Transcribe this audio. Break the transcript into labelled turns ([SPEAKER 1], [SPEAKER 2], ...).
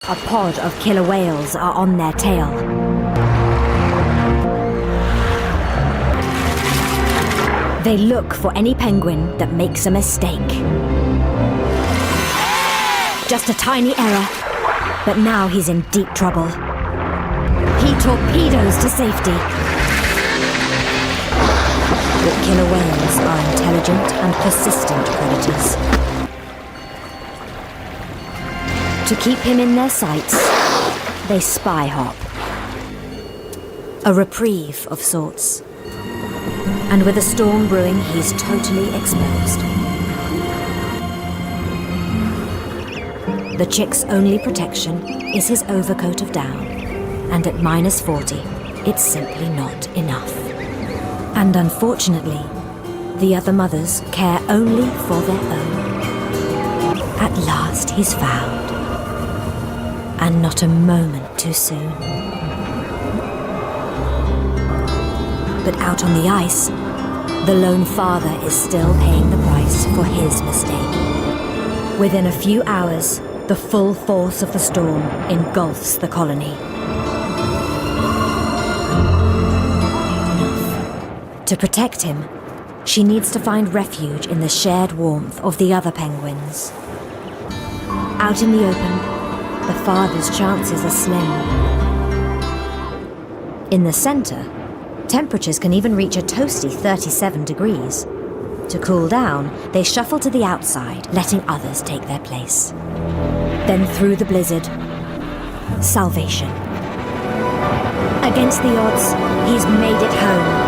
[SPEAKER 1] A pod of killer whales are on their tail. They look for any penguin that makes a mistake. Just a tiny error, but now he's in deep trouble. He torpedoes to safety. But killer whales are intelligent and persistent predators. To keep him in their sights, they spy hop. A reprieve of sorts. And with a storm brewing, he's totally exposed. The chick's only protection is his overcoat of down, and at -40, it's simply not enough. And unfortunately, the other mothers care only for their own. At last he's found, and not a moment too soon. But out on the ice, the lone father is still paying the price for his mistake. Within a few hours, the full force of the storm engulfs the colony. To protect him, she needs to find refuge in the shared warmth of the other penguins. Out in the open, the father's chances are slim. In the center, temperatures can even reach a toasty 37 degrees. To cool down, they shuffle to the outside, letting others take their place. Then through the blizzard, salvation. Against the odds, he's made it home.